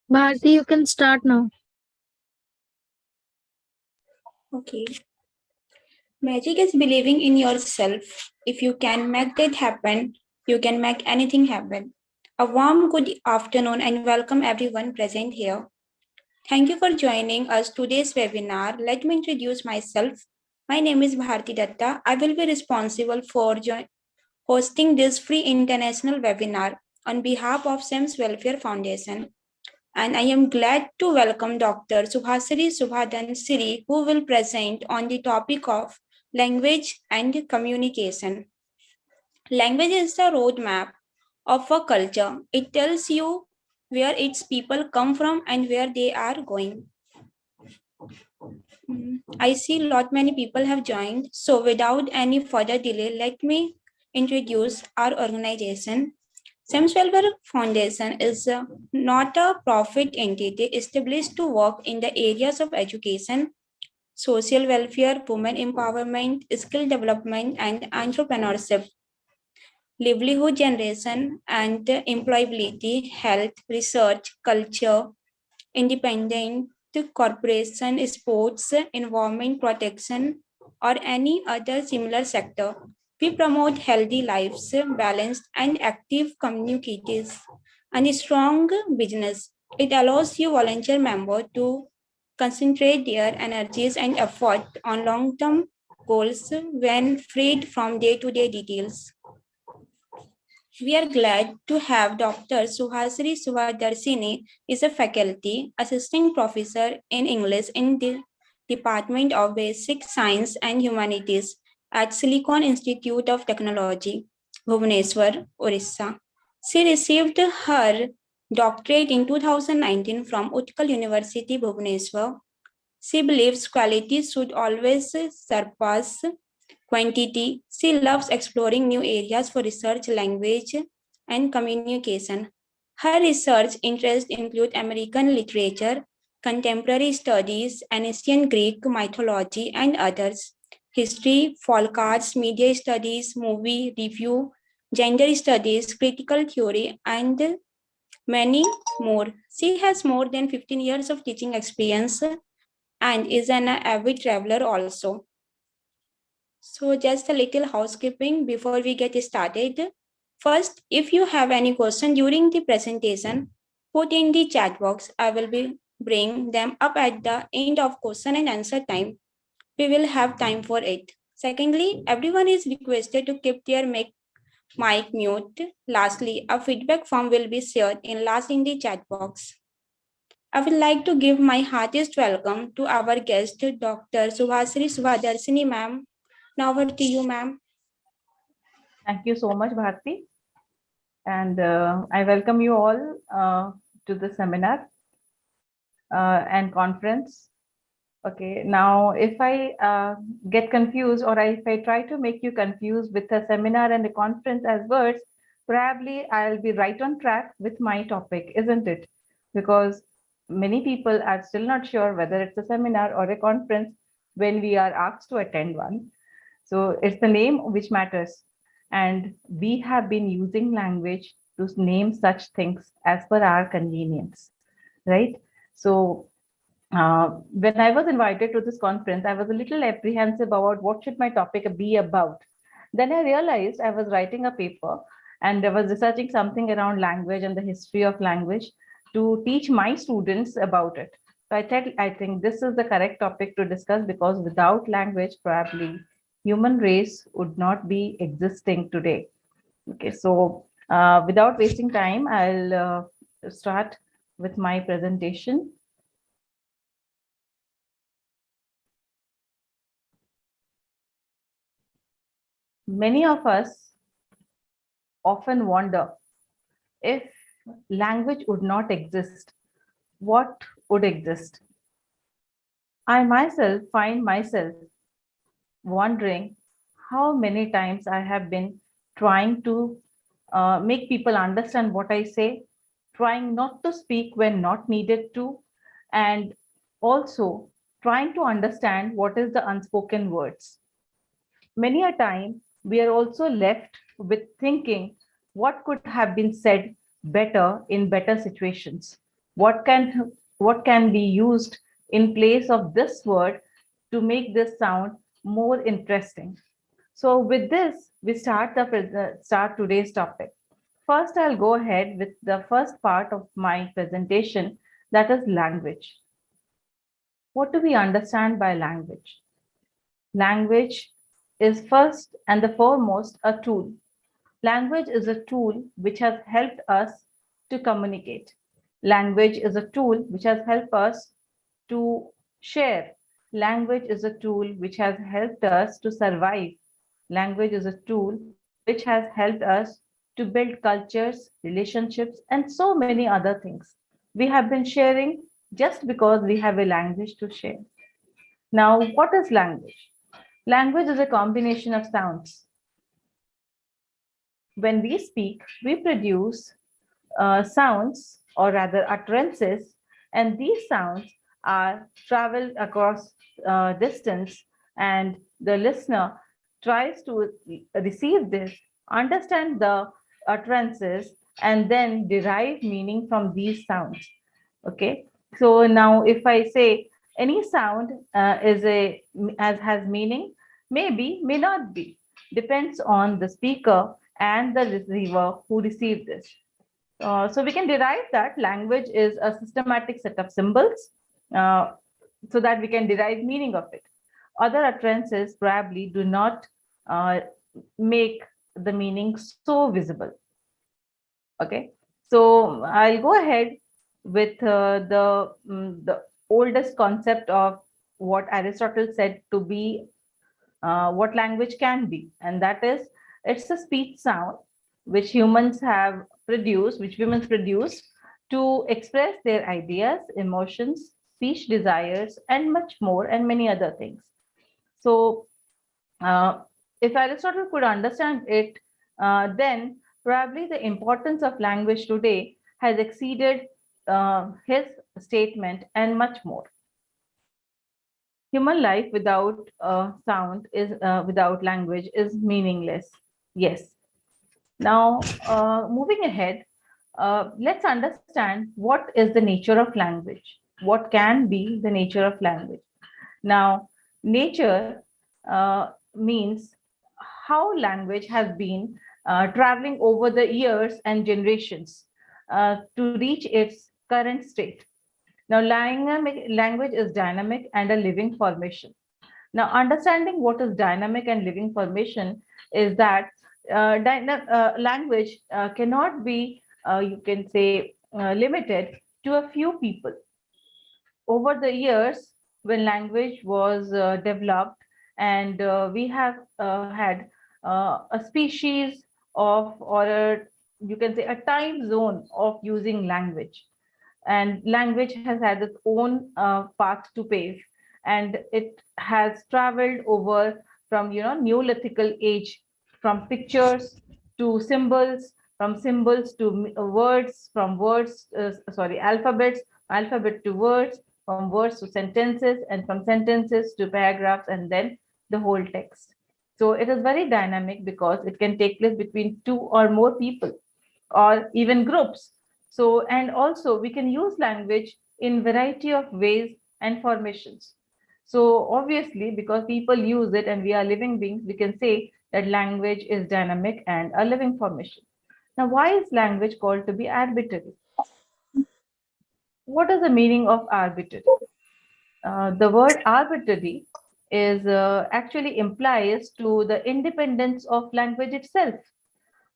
Bharti, you can start now. Okay. Magic is believing in yourself. If you can make that happen, you can make anything happen. A warm good afternoon and welcome everyone present here. Thank you for joining us today's webinar. Let me introduce myself. My name is Bharti Datta. I will be responsible for hosting this free international webinar on behalf of SEMS Welfare Foundation. And I am glad to welcome Dr. Subhasiri Subhadan Siri, who will present on the topic of language and communication. Language is the roadmap of a culture. It tells you where its people come from and where they are going. I see lot many people have joined. So without any further delay, let me introduce our organization. SEMS Welfare Foundation is not a profit entity established to work in the areas of education, social welfare, women empowerment, skill development, and entrepreneurship, livelihood generation and employability, health, research, culture, independent corporation, sports, environment protection, or any other similar sector. We promote healthy lives, balanced and active communities, and a strong business. It allows you volunteer member to concentrate their energies and effort on long-term goals when freed from day-to-day details. We are glad to have Dr. Suhasri Suhadarsini is a faculty assistant professor in English in the Department of Basic Science and Humanities at Silicon Institute of Technology, Bhubaneswar, Orissa. She received her doctorate in 2019 from Utkal University, Bhubaneswar. She believes quality should always surpass quantity. She loves exploring new areas for research, language, and communication. Her research interests include American literature, contemporary studies, ancient Greek mythology, and others. History, folk arts, media studies, movie review, gender studies, critical theory, and many more. She has more than 15 years of teaching experience and is an avid traveler also. So just a little housekeeping before we get started. First, if you have any question during the presentation, put in the chat box. I will be bring them up at the end of question and answer time. We will have time for it. Secondly, everyone is requested to keep their mic mute. Lastly, a feedback form will be shared in the chat box. I would like to give my heartiest welcome to our guest, Dr. Subhasri Subhadarsini ma'am. Now over to you, ma'am. Thank you so much, Bharti. And I welcome you all to the seminar and conference. Okay, now if I get confused or if I try to make you confused with a seminar and a conference as words, probably I'll be right on track with my topic, isn't it? Because many people are still not sure whether it's a seminar or a conference when we are asked to attend one. So it's the name which matters. And we have been using language to name such things as per our convenience, right? So when I was invited to this conference, I was a little apprehensive about what should my topic be about. Then I realized I was writing a paper and I was researching something around language and the history of language to teach my students about it. So I think this is the correct topic to discuss because without language, probably human race would not be existing today. Okay, so without wasting time, I'll start with my presentation. Many of us often wonder if language would not exist, what would exist? I myself find myself wondering how many times I have been trying to make people understand what I say, trying not to speak when not needed to, and also trying to understand what is the unspoken words. Many a time, we are also left with thinking what could have been said better in better situations. What can be used in place of this word to make this sound more interesting? So with this, we start today's topic. First, I'll go ahead with the first part of my presentation, that is language. What do we understand by language? Language is first and the foremost a tool. Language is a tool which has helped us to communicate. Language is a tool which has helped us to share. Language is a tool which has helped us to survive. Language is a tool which has helped us to build cultures, relationships, and so many other things. We have been sharing just because we have a language to share. Now, what is language? Language is a combination of sounds. When we speak, we produce sounds, or rather utterances, and these sounds are traveled across distance, and the listener tries to receive this, understand the utterances, and then derive meaning from these sounds. Okay, so now if I say any sound has meaning, maybe, may not be, depends on the speaker and the receiver who received this. So we can derive that language is a systematic set of symbols, uh, so that we can derive meaning of it. Other utterances probably do not uh, make the meaning so visible. Okay, so I'll go ahead with the oldest concept of what Aristotle said to be what language can be, and that is it's a speech sound which humans produce to express their ideas, emotions, speech desires, and much more, and many other things. So uh, if Aristotle could understand it, then probably the importance of language today has exceeded his statement and much more. Human life without sound is without language is meaningless. Yes. Now, moving ahead, let's understand what is the nature of language. What can be the nature of language? Now, nature means how language has been traveling over the years and generations to reach its current state. Now, language is dynamic and a living formation. Now, understanding what is dynamic and living formation is that language cannot be, you can say, limited to a few people. Over the years, when language was developed, and we have had a species of, or you can say, a time zone of using language, and language has had its own path to pave, and it has traveled over from Neolithical age, from pictures to symbols, from symbols to words, from words sorry alphabet to words, from words to sentences, and from sentences to paragraphs, and then the whole text. So it is very dynamic because it can take place between two or more people, or even groups. So, and also we can use language in variety of ways and formations. So obviously, because people use it and we are living beings, we can say that language is dynamic and a living formation. Now, why is language called to be arbitrary? What is the meaning of arbitrary? The word arbitrary is actually implies to the independence of language itself.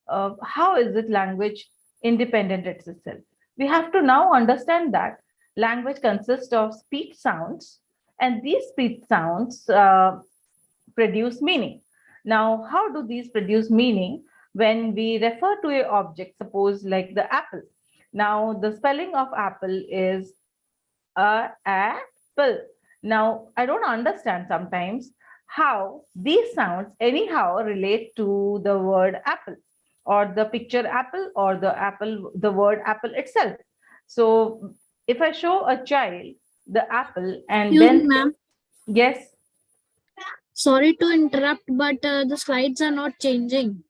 How is it language independent itself? We have to now understand that language consists of speech sounds, and these speech sounds produce meaning. Now, how do these produce meaning? When we refer to a object, suppose like the apple. Now, the spelling of apple is apple. Now, I don't understand sometimes how these sounds anyhow relate to the word apple, or the picture apple, or the word apple itself. So if I show a child the apple and Excuse me, then, ma'am. yes, Sorry to interrupt, but the slides are not changing.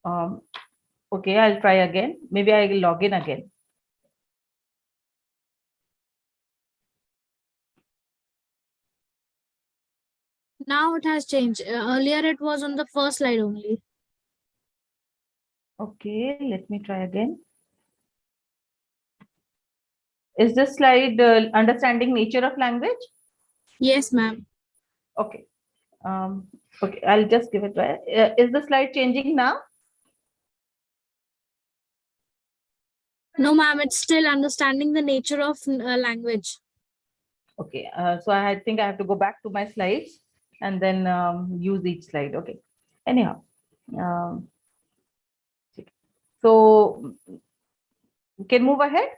um, okay, I'll try again. Maybe I will log in again. Now it has changed. Earlier it was on the first slide only. Okay, let me try again. Is this slide understanding nature of language? Yes, ma'am. Okay. Okay, I'll just give it a try. Is the slide changing now? No, ma'am, it's still understanding the nature of language. Okay, so I think I have to go back to my slides and then use each slide. Okay. Anyhow, um, so we can move ahead.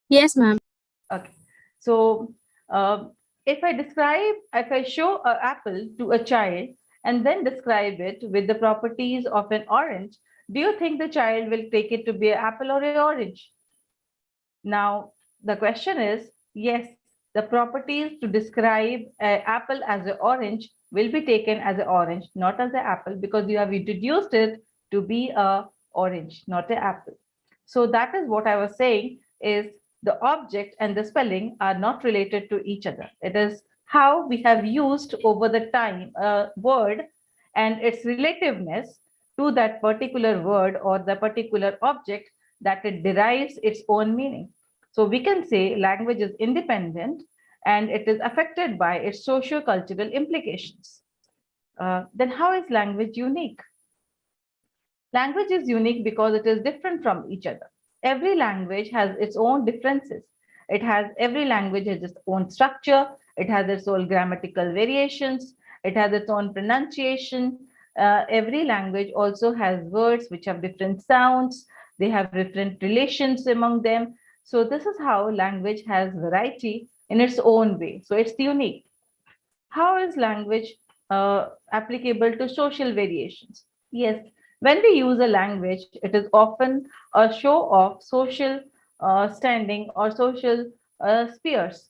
Yes, ma'am. Okay. So if I show an apple to a child and then describe it with the properties of an orange, do you think the child will take it to be an apple or an orange? Now, the question is, yes, the properties to describe an apple as an orange will be taken as an orange, not as an apple, because you have introduced it to be a orange, not an apple. So that is what I was saying is the object and the spelling are not related to each other. It is how we have used over the time a word and its relativeness to that particular word or the particular object that it derives its own meaning. So we can say language is independent and it is affected by its socio-cultural implications. Then how is language unique? Language is unique because it is different from each other. Every language has its own differences. Every language has its own structure. It has its own grammatical variations. It has its own pronunciation. Every language also has words which have different sounds. They have different relations among them. So this is how language has variety in its own way. So it's unique. How is language applicable to social variations? Yes, when we use a language, it is often a show of social standing or social spheres.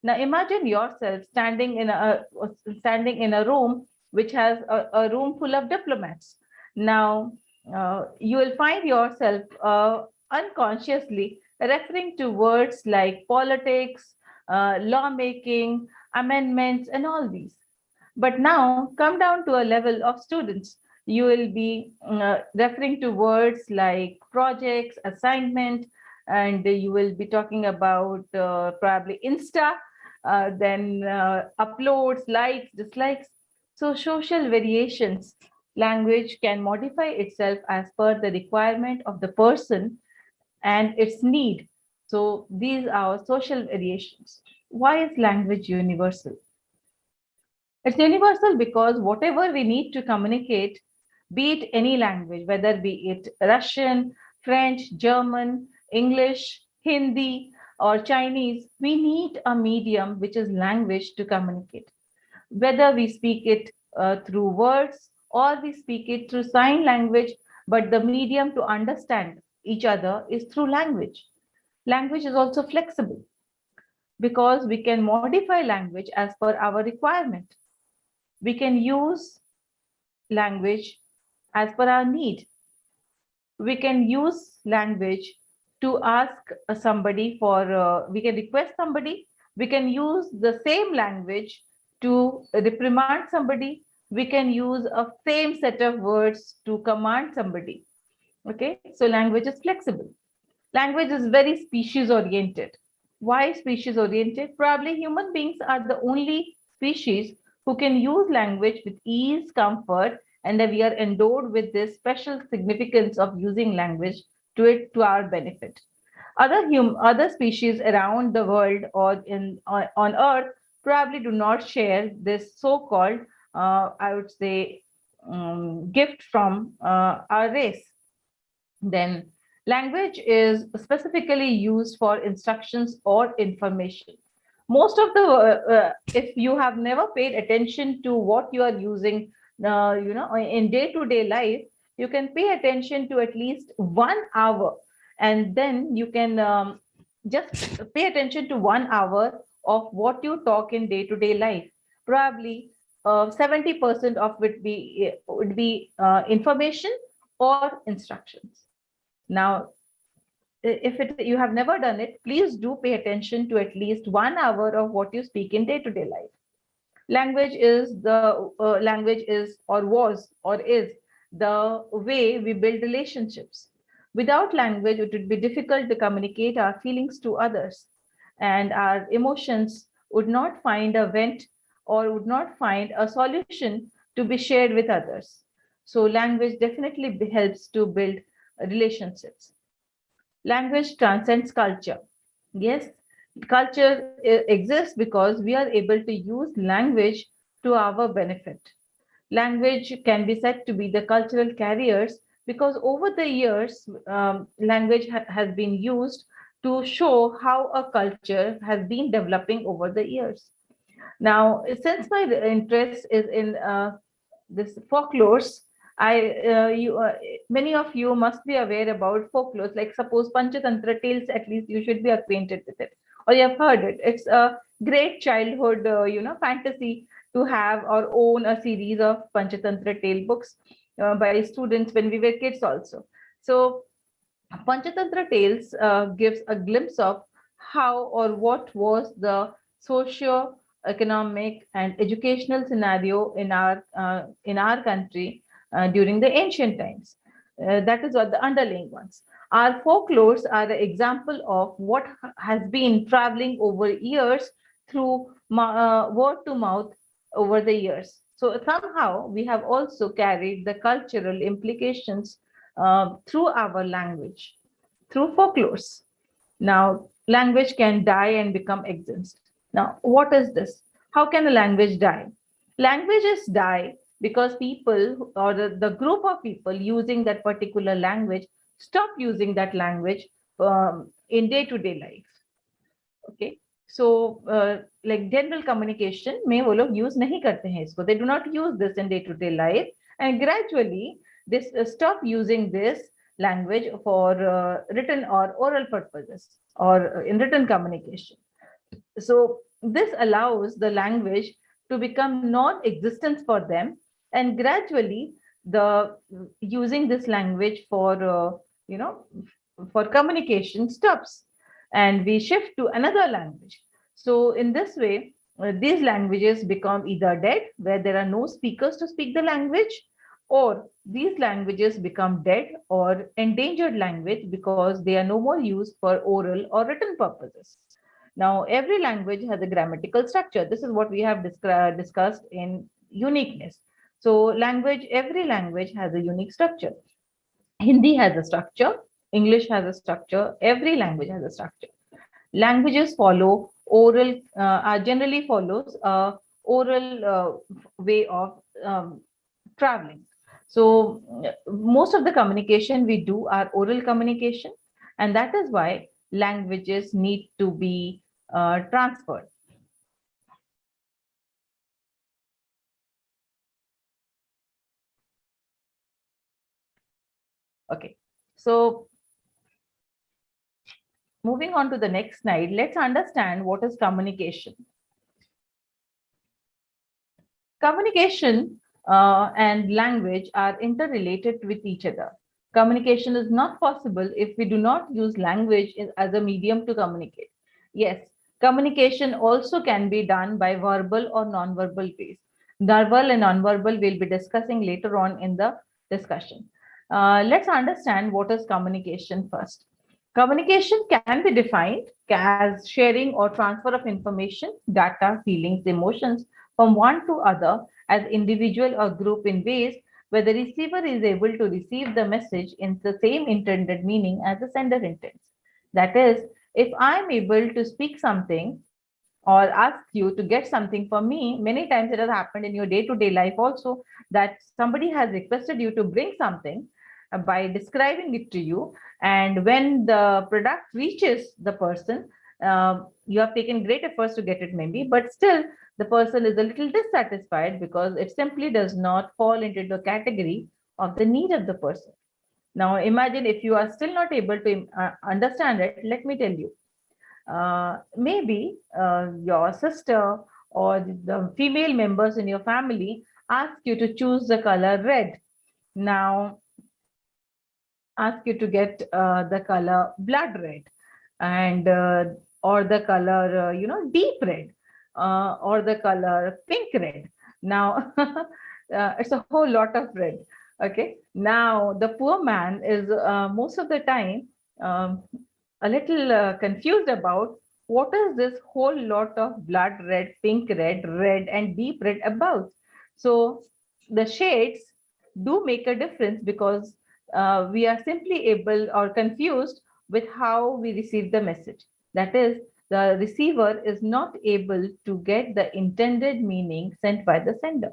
Now imagine yourself standing in a room which has a room full of diplomats. Now you will find yourself unconsciously referring to words like politics, lawmaking, amendments, and all these. But now come down to a level of students. You will be referring to words like projects, assignment, and you will be talking about probably Insta, then uploads, likes, dislikes. So social variations, language can modify itself as per the requirement of the person and its need. So these are social variations. Why is language universal? It's universal because whatever we need to communicate, be it any language, whether be it Russian, French, German, English, Hindi, or Chinese, we need a medium which is language to communicate. Whether we speak it through words or we speak it through sign language, but the medium to understand each other is through language. Language is also flexible because we can modify language as per our requirement. We can use language as per our need. We can use language to ask somebody we can request somebody. We can use the same language to reprimand somebody. We can use a same set of words to command somebody. Okay, so language is flexible. Language is very species oriented. Why species oriented? Probably human beings are the only species who can use language with ease, comfort, and that we are endowed with this special significance of using language to our benefit. Other species around the world or on Earth probably do not share this so-called, I would say, gift from our race. Then language is specifically used for instructions or information. Most of if you have never paid attention to what you are using, in day-to-day life, you can pay attention to at least 1 hour, and then you can just pay attention to 1 hour of what you talk in day-to-day life. Probably 70% of it would be information or instructions. Now, if you have never done it, please do pay attention to at least 1 hour of what you speak in day-to-day life. Language is or was or is the way we build relationships. Without language, it would be difficult to communicate our feelings to others, and our emotions would not find a vent or would not find a solution to be shared with others. So language definitely helps to build relationships. Language transcends culture. Yes, culture exists because we are able to use language to our benefit. Language can be said to be the cultural carriers because over the years, language has been used to show how a culture has been developing over the years. Now, since my interest is in this folklores, many of you must be aware about folklores. Like suppose Panchatantra tales, at least you should be acquainted with it, or you have heard it. It's a great childhood, fantasy to have or own a series of Panchatantra tale books by students when we were kids also. So Panchatantra Tales gives a glimpse of how or what was the socio-economic and educational scenario in our country during the ancient times. That is what the underlying ones. Our folklores are an example of what has been traveling over years through word to mouth over the years. So somehow we have also carried the cultural implications through our language, through folklores. Now, language can die and become extinct. Now, what is this? How can a language die? Languages die because people or the group of people using that particular language stop using that language in day-to-day life. Okay. So, like general communication में वो लोग use नहीं करते हैं इसको. They do not use this in day-to-day life, and gradually this stop using this language for written or oral purposes or in written communication. So this allows the language to become non-existent for them, and gradually the using this language for for communication stops, and we shift to another language. So in this way, these languages become either dead, where there are no speakers to speak the language, or these languages become dead or endangered language because they are no more used for oral or written purposes. Now, every language has a grammatical structure. This is what we have discussed in uniqueness. So every language has a unique structure. Hindi has a structure, English has a structure, every language has a structure. Languages follow oral, generally follows a oral way of traveling. So most of the communication we do are oral communication, and that is why languages need to be transferred. Okay, so moving on to the next slide, let's understand what is communication. Communication and language are interrelated with each other. Communication is not possible if we do not use language as a medium to communicate. Yes, communication also can be done by verbal or non-verbal ways. Verbal and non-verbal we'll be discussing later on in the discussion. Let's understand what is communication first. Communication can be defined as sharing or transfer of information, data, feelings, emotions from one to other as individual or group in ways where the receiver is able to receive the message in the same intended meaning as the sender intends. That is, if I'm able to speak something or ask you to get something from me, many times it has happened in your day-to-day life also that somebody has requested you to bring something by describing it to you, and when the product reaches the person, you have taken great efforts to get it maybe, but still the person is a little dissatisfied because it simply does not fall into the category of the need of the person. Now imagine if you are still not able to understand it. Let me tell you, maybe your sister or the female members in your family ask you to choose the color red. Now ask you to get the color blood red, and or the color deep red. or the color pink red. Now, it's a whole lot of red. Okay. Now, the poor man is most of the time a little confused about what is this whole lot of blood red, pink red, red, and deep red about. So, the shades do make a difference because we are simply able or confused with how we receive the message. That is, the receiver is not able to get the intended meaning sent by the sender.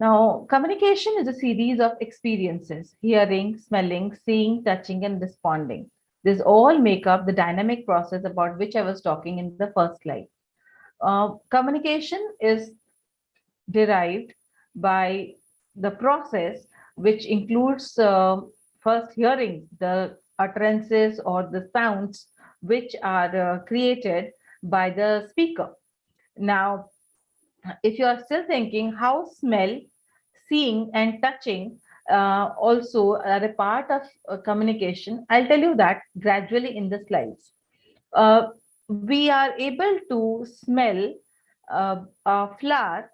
Now, communication is a series of experiences: hearing, smelling, seeing, touching, and responding. These all make up the dynamic process about which I was talking in the first slide. Communication is derived by the process which includes first hearing the utterances or the sounds which are created by the speaker. Now, if you are still thinking how smell, seeing, and touching also are a part of communication, I'll tell you that gradually in the slides. Uh, we are able to smell a flower.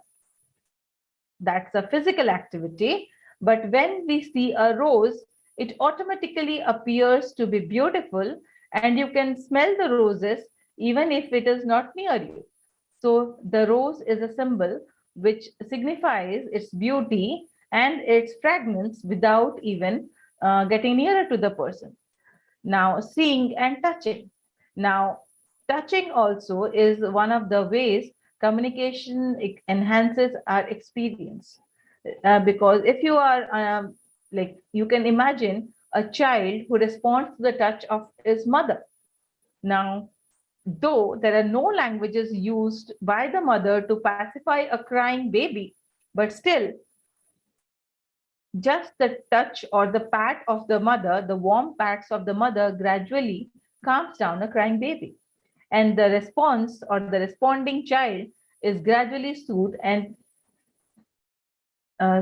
That's a physical activity. But when we see a rose, it automatically appears to be beautiful, and you can smell the roses even if it is not near you. So the rose is a symbol which signifies its beauty and its fragrance without even getting nearer to the person. Now, seeing and touching. Now, touching also is one of the ways communication enhances our experience. Because if you are like, you can imagine a child who responds to the touch of his mother. Now, though there are no languages used by the mother to pacify a crying baby, but still, just the touch or the pat of the mother, the warm pats of the mother gradually calms down a crying baby. And the response or the responding child is gradually soothed and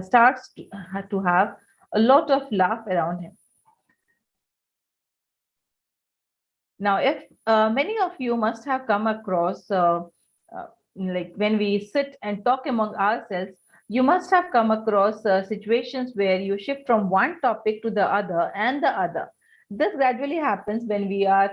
starts to have a lot of laugh around him. Now, if many of you must have come across, like when we sit and talk among ourselves, you must have come across situations where you shift from one topic to the other and the other. This gradually happens when we are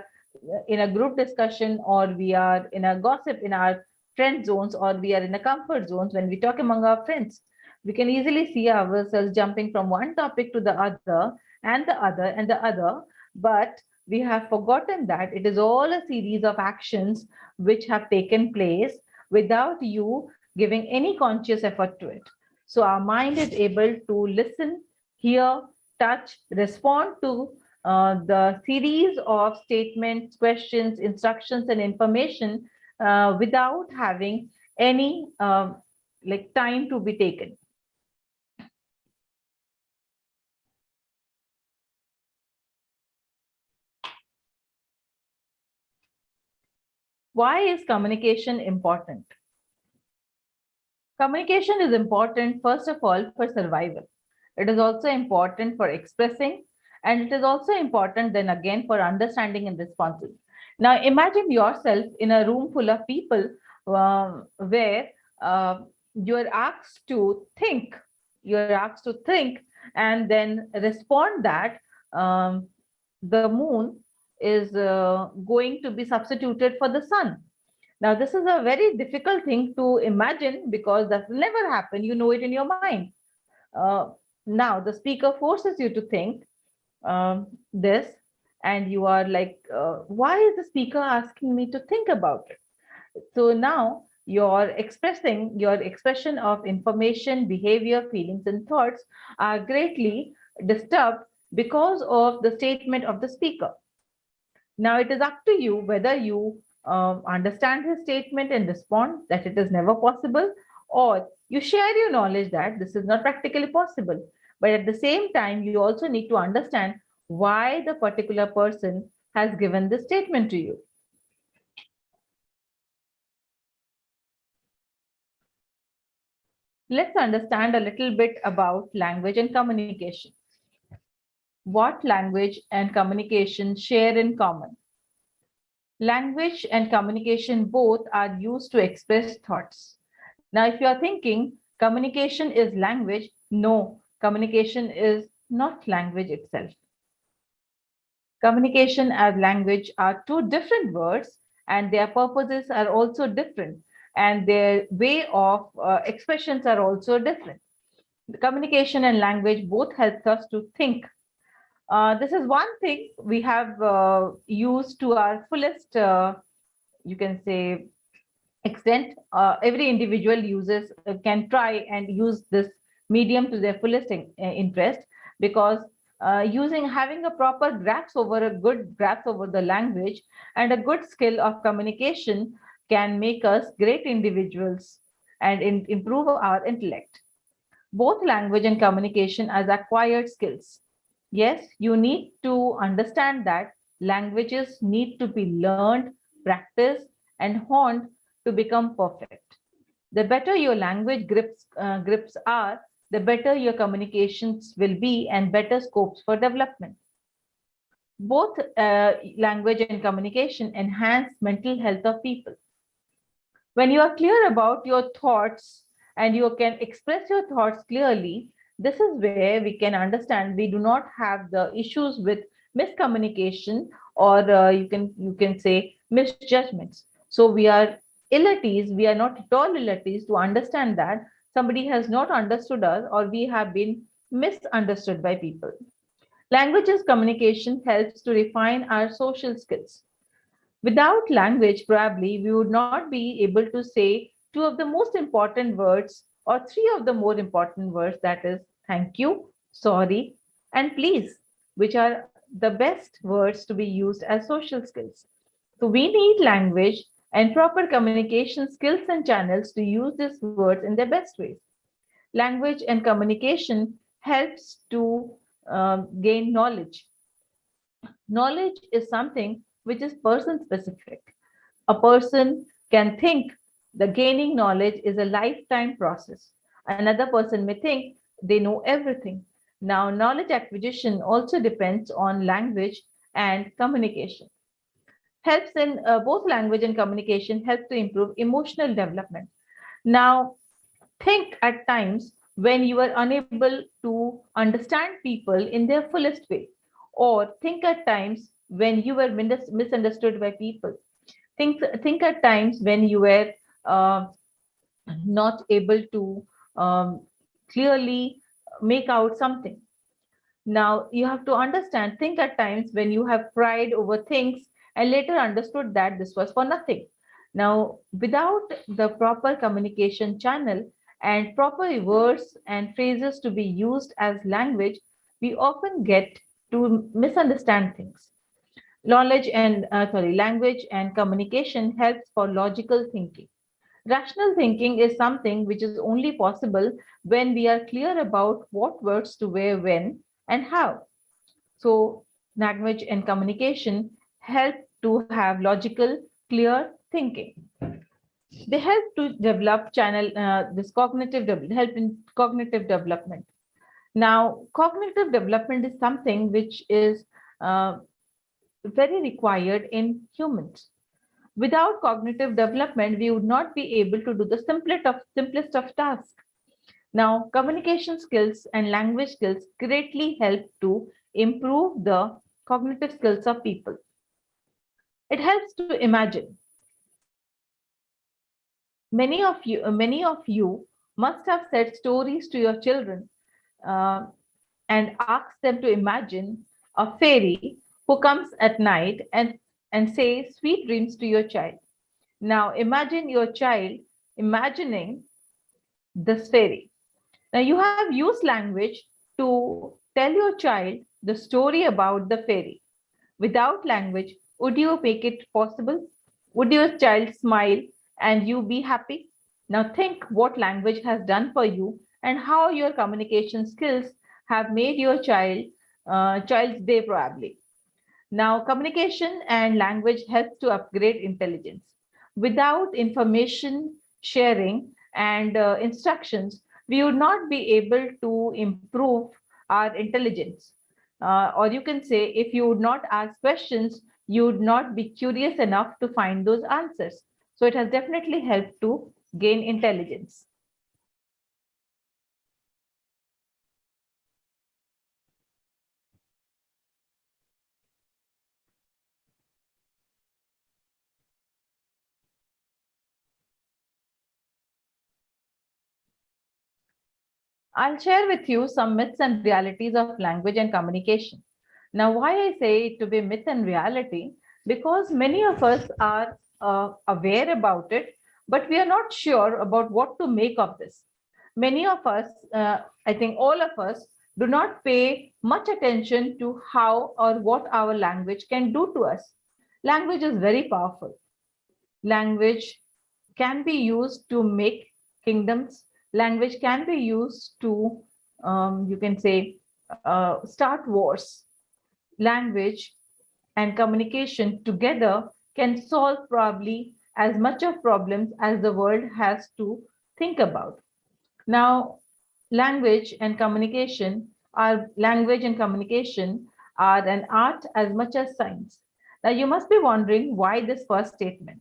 in a group discussion, or we are in a gossip in our friend zones, or we are in a comfort zones when we talk among our friends. We can easily see ourselves jumping from one topic to the other and the other and the other. But we have forgotten that it is all a series of actions which have taken place without you giving any conscious effort to it. So our mind is able to listen, hear, touch, respond to the series of statements, questions, instructions, and information without having any like time to be taken. Why is communication important? Communication is important, first of all, for survival. It is also important for expressing, and it is also important then again for understanding and responses. Now, imagine yourself in a room full of people where you are asked to think. You're asked to think and then respond that the moon is going to be substituted for the sun. Now, this is a very difficult thing to imagine because that will never happen. You know it in your mind. Now, the speaker forces you to think this, and you are like, why is the speaker asking me to think about it? So now your expression of information, behavior, feelings, and thoughts are greatly disturbed because of the statement of the speaker. Now it is up to you whether you understand his statement and respond that it is never possible, or you share your knowledge that this is not practically possible. But at the same time, you also need to understand why the particular person has given this statement to you. Let's understand a little bit about language and communication. What language and communication share in common? Language and communication both are used to express thoughts. Now, if you are thinking communication is language, no, communication is not language itself. Communication and language are two different words, and their purposes are also different, and their way of expressions are also different. The communication and language both help us to think. This is one thing we have used to our fullest, you can say, extent. Every individual uses can try and use this medium to their fullest interest, because using having a proper grasp over a good grasp over the language and a good skill of communication can make us great individuals and improve our intellect. Both language and communication as acquired skills. Yes, you need to understand that languages need to be learned, practiced, and honed to become perfect. The better your language grips are, the better your communications will be and better scopes for development. Both language and communication enhance mental health of people. When you are clear about your thoughts and you can express your thoughts clearly, this is where we can understand we do not have the issues with miscommunication, or you can say misjudgments. So we are ill at ease. We are not at all ill at ease to understand that somebody has not understood us or we have been misunderstood by people. Languages communication helps to refine our social skills. Without language, probably we would not be able to say two of the most important words or three of the more important words, that is, thank you, sorry, and please, which are the best words to be used as social skills. So we need language and proper communication skills and channels to use these words in their best ways. Language and communication helps to gain knowledge. Knowledge is something which is person specific. A person can think the gaining knowledge is a lifetime process. Another person may think they know everything. Now, knowledge acquisition also depends on language and communication. Helps in both language and communication help to improve emotional development. Now, think at times when you are unable to understand people in their fullest way, or think at times when you were misunderstood by people. Think at times when you were uh, not able to clearly make out something. Now you have to understand, think at times when you have cried over things and later understood that this was for nothing. Now, without the proper communication channel and proper words and phrases to be used as language, we often get to misunderstand things. Language and communication helps for logical thinking. Rational thinking is something which is only possible when we are clear about what words to wear when and how. So, language and communication help to have logical, clear thinking. They help to develop channel this help in cognitive development. Now, cognitive development is something which is uh, very required in humans. Without cognitive development, we would not be able to do the simplest of tasks. Now, communication skills and language skills greatly help to improve the cognitive skills of people. It helps to imagine. Many of you must have said stories to your children uh, and asked them to imagine a fairy who comes at night and say sweet dreams to your child. Now, imagine your child imagining this fairy. Now, you have used language to tell your child the story about the fairy. Without language, would you make it possible? Would your child smile and you be happy? Now, think what language has done for you and how your communication skills have made your child's day probably. Now, communication and language help to upgrade intelligence. Without information sharing and instructions, we would not be able to improve our intelligence. Or you can say, if you would not ask questions, you would not be curious enough to find those answers. So it has definitely helped to gain intelligence. I'll share with you some myths and realities of language and communication. Now, why I say it to be myth and reality? Because many of us are aware about it, but we are not sure about what to make of this. Many of us, I think all of us, do not pay much attention to how or what our language can do to us. Language is very powerful. Language can be used to make kingdoms. Language can be used to, you can say, start wars. Language and communication together can solve probably as much of problems as the world has to think about. Now, language and communication are an art as much as science. Now, you must be wondering why this first statement.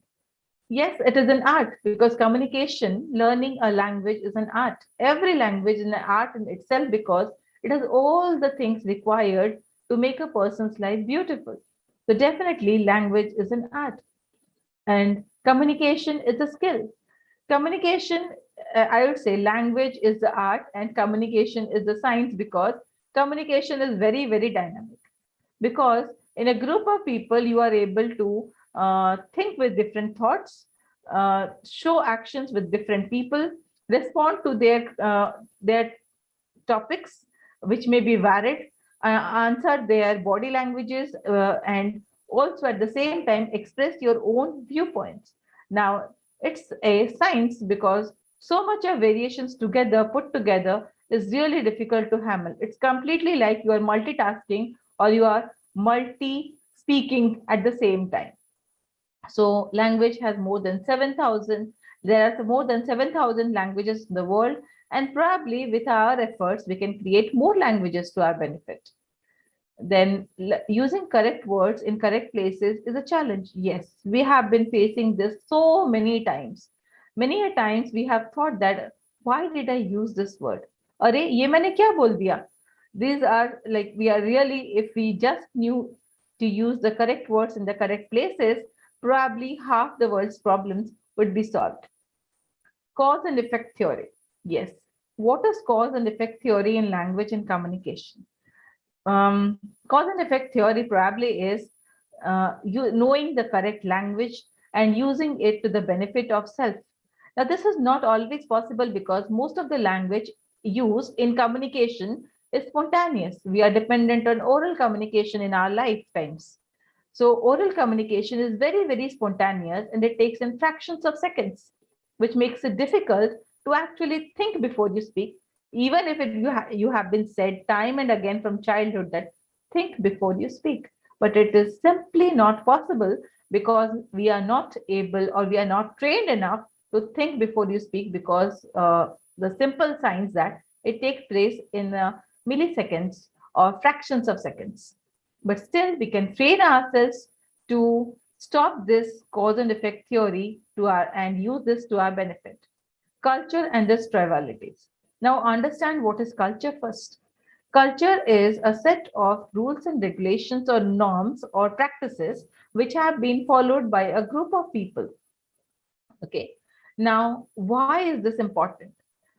Yes, it is an art because communication, learning a language is an art. Every language is an art in itself because it has all the things required to make a person's life beautiful. So, definitely, language is an art and communication is a skill. Communication, I would say, language is the art and communication is the science because communication is very, very dynamic. Because in a group of people, you are able to think with different thoughts, show actions with different people, respond to their topics, which may be varied, answer their body languages, and also at the same time express your own viewpoints. Now, it's a science because so much of variations together, put together, is really difficult to handle. It's completely like you are multitasking or you are multi speaking at the same time. So language has more than 7,000. There are more than 7,000 languages in the world. And probably with our efforts, we can create more languages to our benefit. Then using correct words in correct places is a challenge. Yes, we have been facing this so many times. Many a times we have thought that, why did I use this word? Arey, ye maine kya bol diya? These are like, we are really, if we just knew to use the correct words in the correct places, probably half the world's problems would be solved. Cause and effect theory. Yes. What is cause and effect theory in language and communication? Cause and effect theory probably is you knowing the correct language and using it to the benefit of self. Now, this is not always possible because most of the language used in communication is spontaneous. We are dependent on oral communication in our lifetimes. So oral communication is very, very spontaneous and it takes in fractions of seconds, which makes it difficult to actually think before you speak, even if you have been said time and again from childhood that think before you speak. But it is simply not possible because we are not able or we are not trained enough to think before you speak because the simple signs that it takes place in milliseconds or fractions of seconds. But still, we can train ourselves to stop this cause and effect theory to our and use this to our benefit. Culture and its trivialities. Now, understand what is culture first. Culture is a set of rules and regulations or norms or practices which have been followed by a group of people. Okay. Now, why is this important?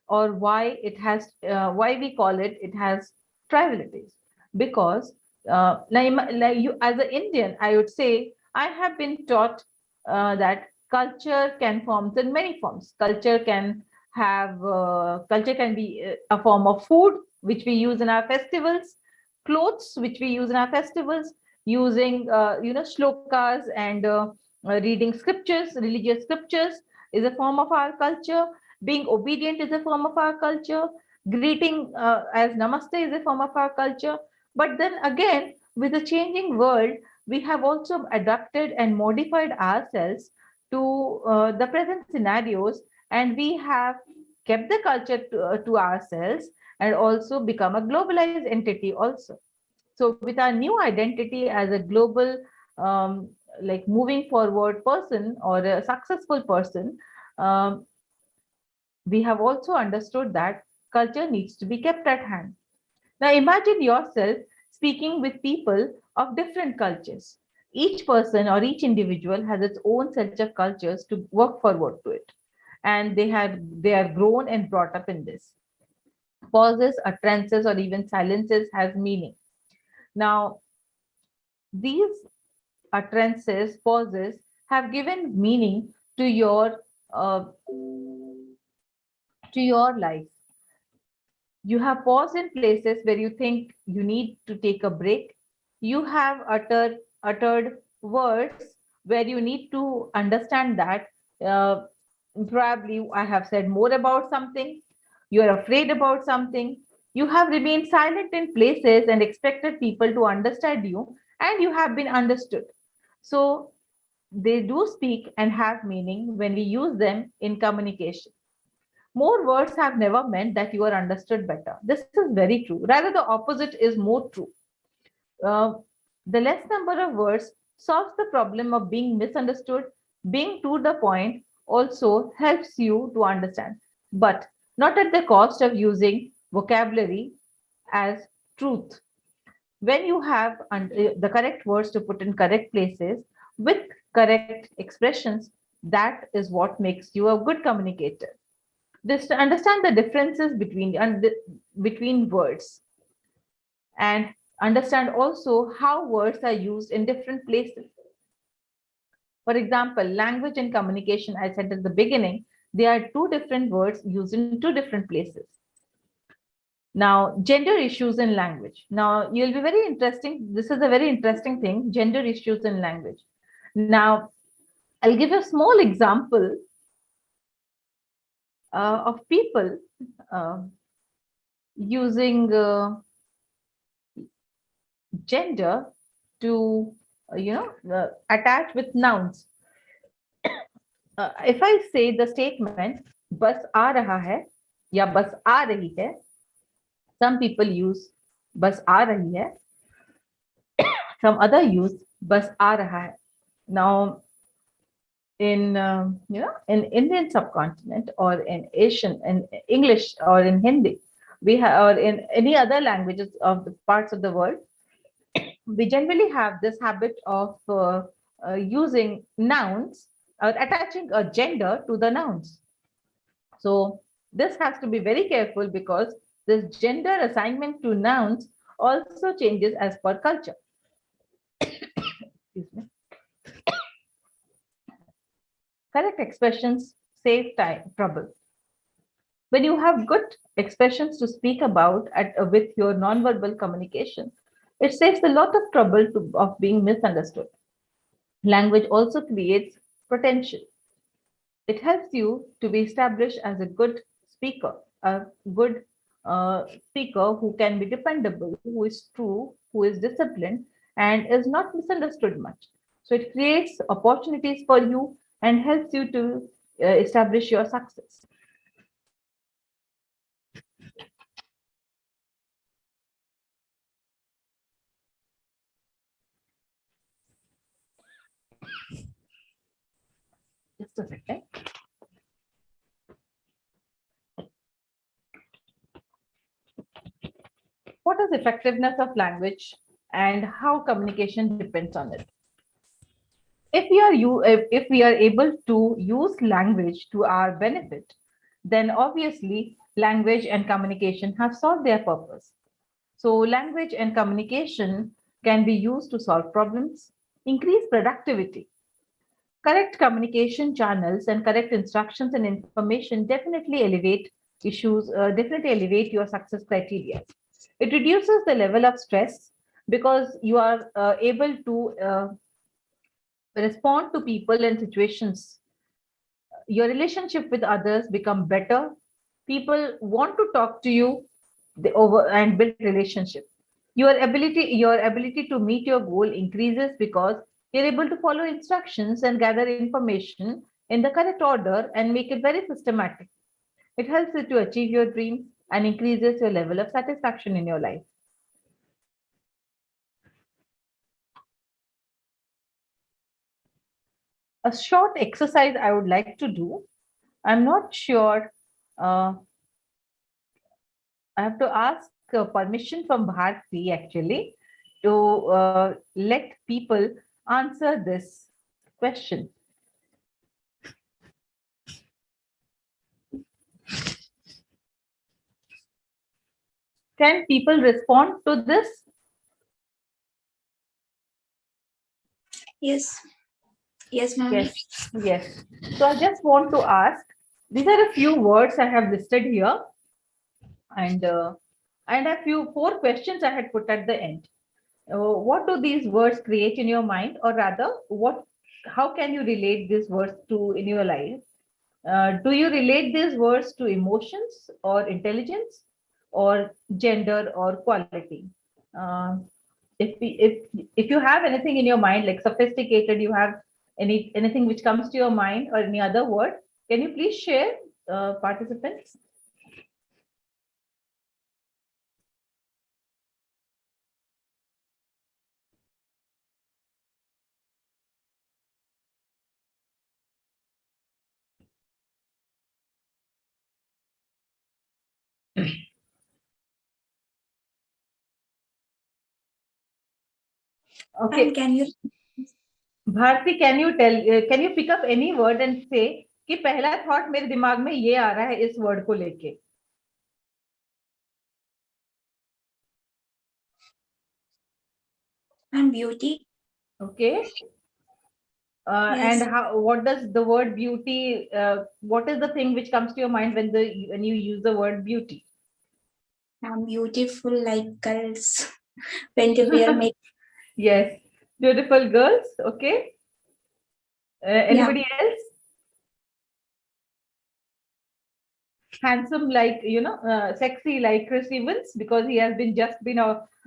Or why we call it has trivialities? Because like you as an Indian, I would say I have been taught that culture can form in many forms. Culture can be a form of food which we use in our festivals, clothes which we use in our festivals, using shlokas and reading scriptures, religious scriptures is a form of our culture. Being obedient is a form of our culture. Greeting as namaste is a form of our culture. But then again, with the changing world, we have also adapted and modified ourselves to the present scenarios, and we have kept the culture to ourselves and also become a globalized entity also. So with our new identity as a global, like moving forward person or a successful person, um, we have also understood that culture needs to be kept at hand. Now imagine yourself speaking with people of different cultures. Each person or each individual has its own set of cultures to work forward to it. And they are grown and brought up in this. Pauses, utterances, or even silences has meaning. Now, these utterances, pauses have given meaning uh, to your life. You have paused in places where you think you need to take a break. You have uttered words where you need to understand that uh, probably I have said more about something. You are afraid about something. You have remained silent in places and expected people to understand you, and you have been understood. So they do speak and have meaning when we use them in communication. More words have never meant that you are understood better. This is very true. Rather, the opposite is more true. Uh, the less number of words solves the problem of being misunderstood. Being to the point also helps you to understand, but not at the cost of using vocabulary as truth. When you have the correct words to put in correct places with correct expressions, that is what makes you a good communicator. Just to understand the differences between words and understand also how words are used in different places. For example, language and communication, I said at the beginning, they are two different words used in two different places. Now, gender issues in language. Now, you'll be very interesting. This is a very interesting thing, gender issues in language. Now, I'll give a small example of people uh, using gender to attach with nouns. If I say the statement bus aa raha hai ya bus aa rahi hai, some people use bus aa rahi hai, some other use bus aa raha hai. Now in in Indian subcontinent or in Asian in English or in Hindi, we have, or in any other languages of the parts of the world, we generally have this habit of using nouns or attaching a gender to the nouns. So this has to be very careful because this gender assignment to nouns also changes as per culture. Excuse me. Correct expressions save time trouble. When you have good expressions to speak about with your nonverbal communication, it saves a lot of trouble of being misunderstood. Language also creates potential. It helps you to be established as a good speaker, a good speaker who can be dependable, who is true, who is disciplined, and is not misunderstood much. So it creates opportunities for you and helps you to establish your success. Just a second. What is effectiveness of language and how communication depends on it? If we are able to use language to our benefit, then obviously language and communication have solved their purpose. So language and communication can be used to solve problems, increase productivity. Correct communication channels and correct instructions and information definitely elevate your success criteria. It reduces the level of stress because you are able to respond to people and situations. Your relationship with others become better. People want to talk to you over and build relationship. Your ability to meet your goal increases because you're able to follow instructions and gather information in the correct order and make it very systematic. It helps you to achieve your dreams and increases your level of satisfaction in your life. A short exercise I would like to do. I'm not sure. I have to ask permission from Bharti actually to let people answer this question. Can people respond to this? Yes. Yes, ma'am. Yes, yes. So I just want to ask, these are a few words I have listed here, and a few 4 questions I had put at the end. What do these words create in your mind, or rather, how can you relate these words to in your life? Do you relate these words to emotions or intelligence or gender or quality? Uh, if you have anything in your mind like sophisticated, you have anything which comes to your mind or any other word, can you please share, participants? Ma'am, Okay, can you? Bharti, can you pick up any word and say कि पहला thought मेरे दिमाग में ये आ रहा है इस word को लेके? Ma'am, beauty. Okay. Yes. And what does the word beauty, what is the thing which comes to your mind when you use the word beauty? Ma'am, beautiful like girls. When they wear makeup. Yes, beautiful girls. Okay. Yeah. Anybody else? Handsome like, sexy like Chris Evans, because he has just been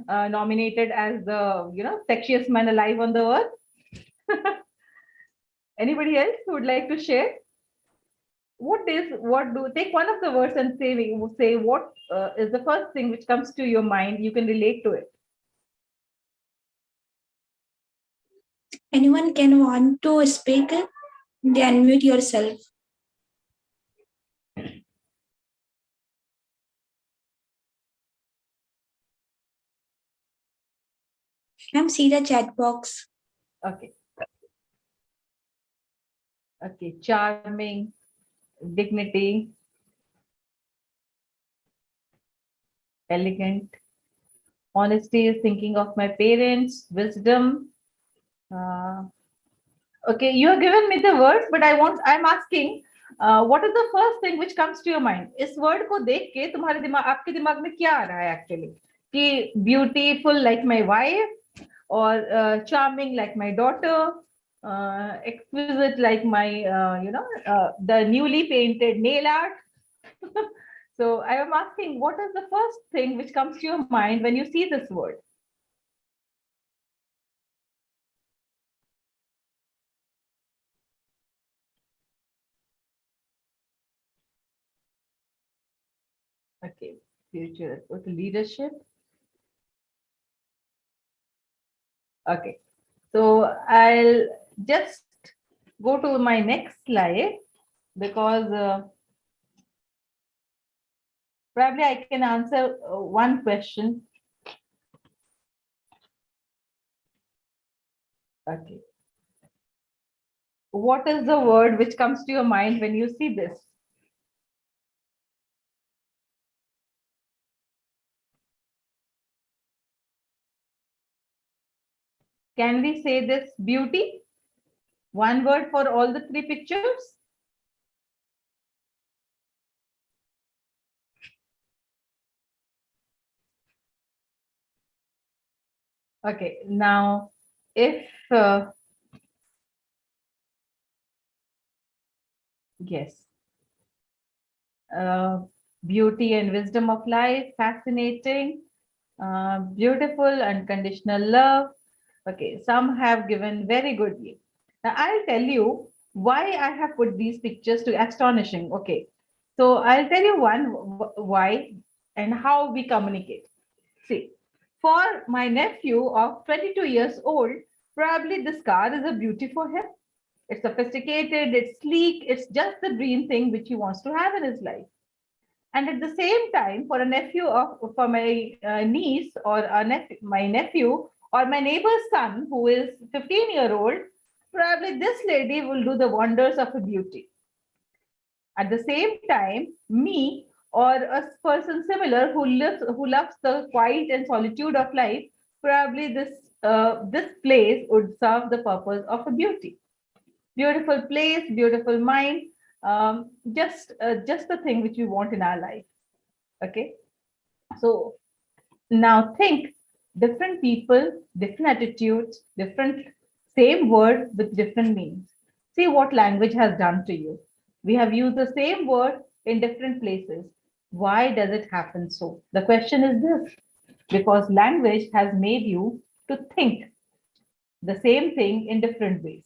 nominated as the, sexiest man alive on the earth. Anybody else who would like to share? Take one of the words and say what is the first thing which comes to your mind, you can relate to it. Anyone can want to speak? They unmute yourself. Ma'am, see the chat box. Okay. Okay, charming, dignity, elegant, honesty is thinking of my parents, wisdom. uh, okay, you have given me the words, but I'm asking, what is the first thing which comes to your mind? इस word को देख के तुम्हारे दिमाग आपके दिमाग में क्या आ रहा है actually? कि beautiful like my wife, or charming like my daughter, exquisite like my the newly painted nail art. So I am asking, what is the first thing which comes to your mind when you see this word? Okay, future with leadership. Okay, so I'll just go to my next slide, because probably I can answer one question. Okay. What is the word which comes to your mind when you see this? Can we say this beauty? One word for all the 3 pictures? Okay, now if yes, beauty and wisdom of life, fascinating, beautiful, unconditional love. Okay, some have given very goodly. Now I'll tell you why I have put these pictures to astonishing. Okay, So I'll tell you why and how we communicate. See, for my nephew of 22 years old, probably this car is a beauty for him. It's sophisticated, it's sleek, it's just the dream thing which he wants to have in his life. And at the same time, for a nephew of for my niece or my nephew or my neighbor's son who is 15-year-old, probably this lady will do the wonders of a beauty. At the same time, me or a person similar who loves the quiet and solitude of life, probably this place would serve the purpose of a beauty. Beautiful place, beautiful mind, just the thing which we want in our life. Okay, so now think, different people, different attitudes, different same word with different meanings. See what language has done to you. We have used the same word in different places. Why does it happen so? The question is this: because language has made you to think the same thing in different ways.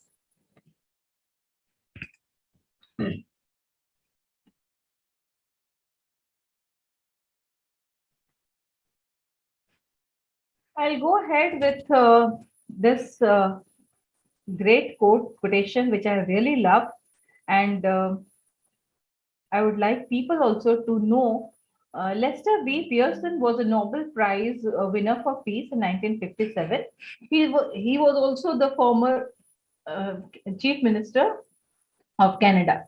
I'll go ahead with this great quotation, which I really love. And I would like people also to know Lester B. Pearson was a Nobel Prize winner for peace in 1957. He was also the former uh, Chief Minister of Canada.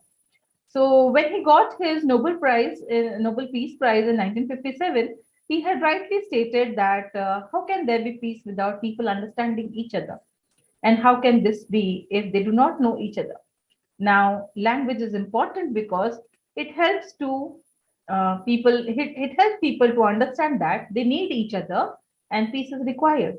So when he got his Nobel Peace Prize in 1957, he had rightly stated that how can there be peace without people understanding each other? And how can this be if they do not know each other? Now, language is important because it helps to it helps people to understand that they need each other and peace is required.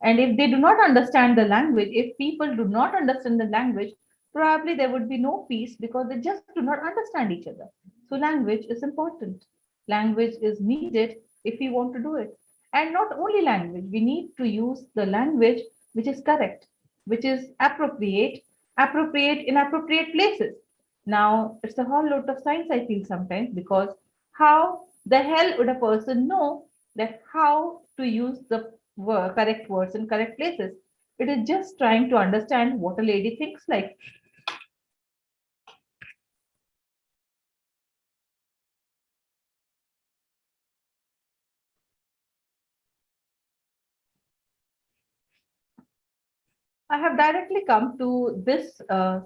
And if they do not understand the language, if people do not understand the language, probably there would be no peace because they just do not understand each other. So language is important. Language is needed if we want to do it. And not only language, we need to use the language which is correct, which is appropriate in appropriate places. Now, it's a whole lot of science, I feel sometimes, because how the hell would a person know that how to use the correct words in correct places? It is just trying to understand what a lady thinks like. I have directly come to this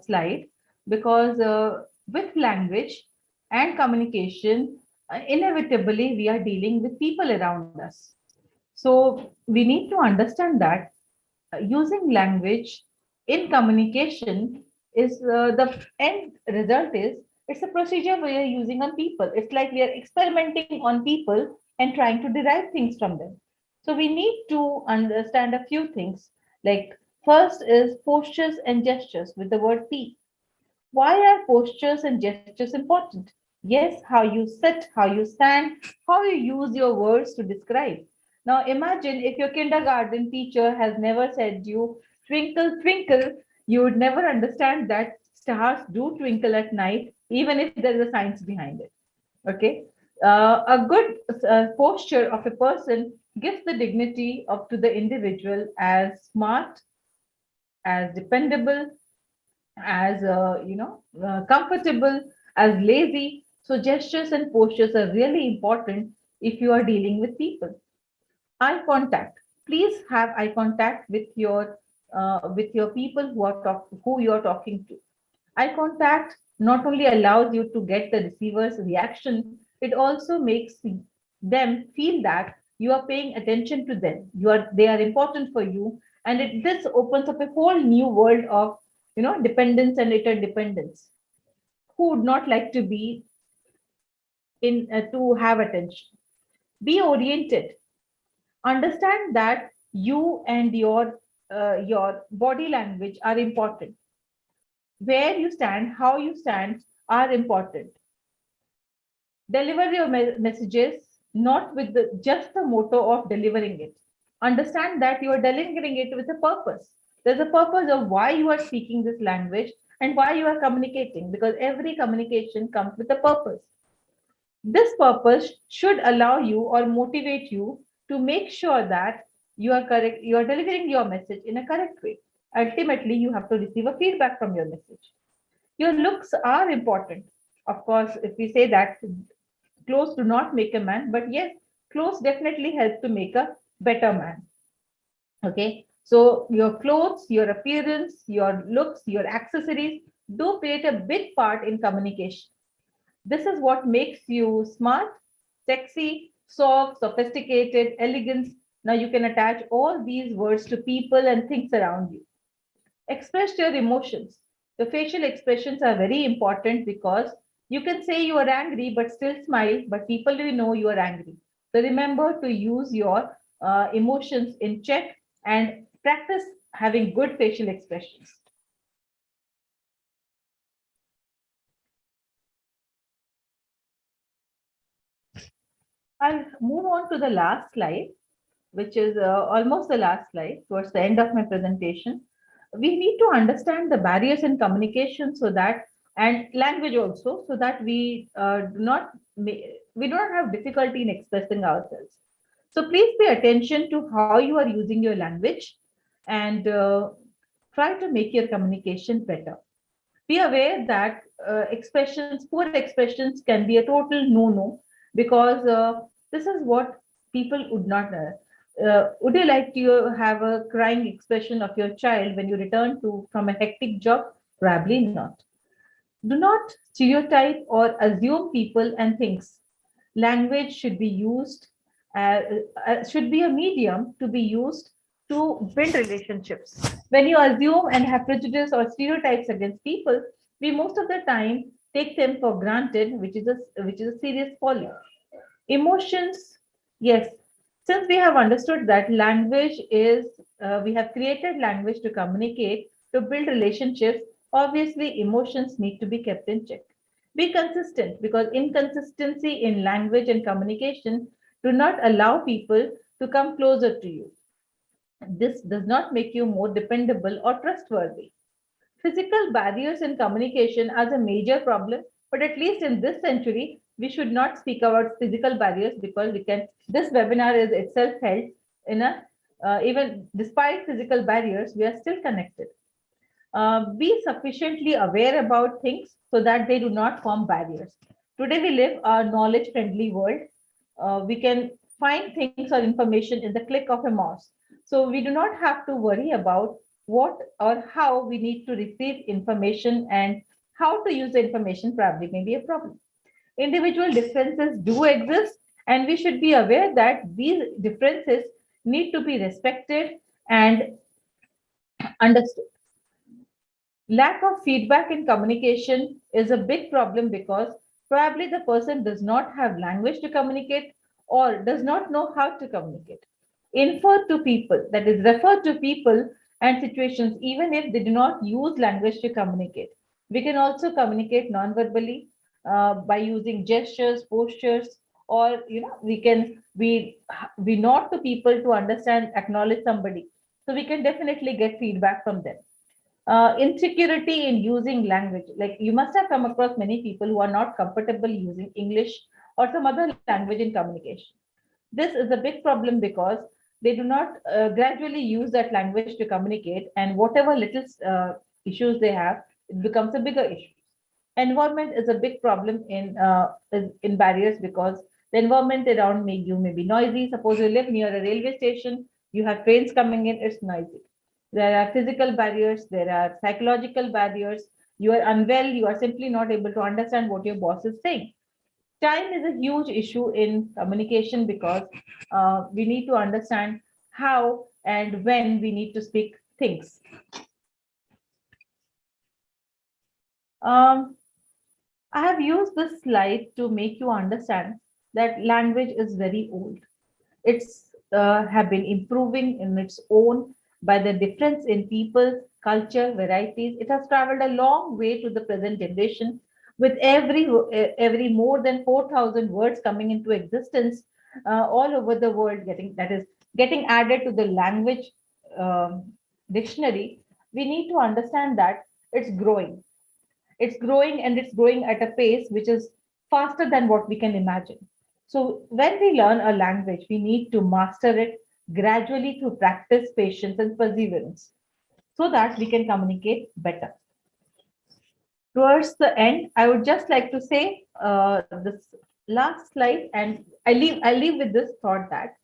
slide because with language and communication, inevitably we are dealing with people around us. So we need to understand that using language in communication is the end result is it's a procedure we are using on people. It's like we are experimenting on people and trying to derive things from them. So we need to understand a few things. Like first is postures and gestures with the word P. Why are postures and gestures important? Yes, how you sit, how you stand, how you use your words to describe. Now imagine if your kindergarten teacher has never said you twinkle, twinkle, you would never understand that stars do twinkle at night, even if there is a science behind it. Okay. A good posture of a person gives the dignity of to the individual as smart, as dependable, as comfortable, as lazy. So gestures and postures are really important if you are dealing with people. Eye contact. Please have eye contact with your people who you are talking to. Eye contact not only allows you to get the receiver's reaction, it also makes them feel that you are paying attention to them. They are important for you, and this opens up a whole new world of dependence and interdependence. Who would not like to be in to have attention? Be oriented. Understand that you and your body language are important. Where you stand, how you stand are important. Deliver your messages not with just the motto of delivering it. Understand that you are delivering it with a purpose. There's a purpose of why you are speaking this language and why you are communicating, because every communication comes with a purpose. This purpose should allow you or motivate you to make sure that you are correct, you are delivering your message in a correct way. Ultimately, you have to receive a feedback from your message. Your looks are important. Of course, if we say that clothes do not make a man, but yes, clothes definitely help to make a better man. Okay, so your clothes, your appearance, your looks, your accessories do play a big part in communication. This is what makes you smart, sexy, soft, sophisticated, elegant. Now you can attach all these words to people and things around you. Express your emotions. The facial expressions are very important because you can say you are angry but still smile, but people will know you are angry. So remember to use your emotions in check and practice having good facial expressions. I'll move on to the last slide, which is almost the last slide towards the end of my presentation. We need to understand the barriers in communication so that, and language also, so that we do not have difficulty in expressing ourselves. So please pay attention to how you are using your language and try to make your communication better. Be aware that poor expressions can be a total no-no because this is what people would not. Would you like to have a crying expression of your child when you return to from a hectic job? Probably not. Do not stereotype or assume people and things. Language should be used, should be a medium to be used to build relationships. When you assume and have prejudice or stereotypes against people, we most of the time take them for granted, which is a serious folly. Emotions, yes. Since we have understood that language is, we have created language to communicate, to build relationships, obviously emotions need to be kept in check. Be consistent because inconsistency in language and communication do not allow people to come closer to you. This does not make you more dependable or trustworthy. Physical barriers in communication are a major problem, but at least in this century, we should not speak about physical barriers because we can. This webinar is itself held in a even despite physical barriers, we are still connected. Be sufficiently aware about things so that they do not form barriers. Today, we live a knowledge friendly world. We can find things or information in the click of a mouse. So, we do not have to worry about what or how we need to receive information and how to use the information, probably may be a problem. Individual differences do exist, and we should be aware that these differences need to be respected and understood. Lack of feedback in communication is a big problem because probably the person does not have language to communicate or does not know how to communicate. Infer to people, that is, refer to people and situations, even if they do not use language to communicate. We can also communicate non-verbally by using gestures, postures, or we nod to people to understand, acknowledge somebody. So we can definitely get feedback from them. Insecurity in using language. Like you must have come across many people who are not comfortable using English or some other language in communication. This is a big problem because they do not gradually use that language to communicate, and whatever little issues they have, it becomes a bigger issue. Environment is a big problem in barriers because the environment around you may be noisy. Suppose you live near a railway station, you have trains coming in, it's noisy. There are physical barriers, there are psychological barriers. You are unwell, you are simply not able to understand what your boss is saying. Time is a huge issue in communication because we need to understand how and when we need to speak things. I have used this slide to make you understand that language is very old. It's have been improving in its own by the difference in people, culture, varieties. It has traveled a long way to the present generation, with every more than 4,000 words coming into existence all over the world, getting added to the language dictionary. We need to understand that it's growing. It's growing and it's growing at a pace which is faster than what we can imagine. So when we learn a language, we need to master it gradually through practice, patience, and perseverance so that we can communicate better. Towards the end, I would just like to say this last slide, and I leave with this thought that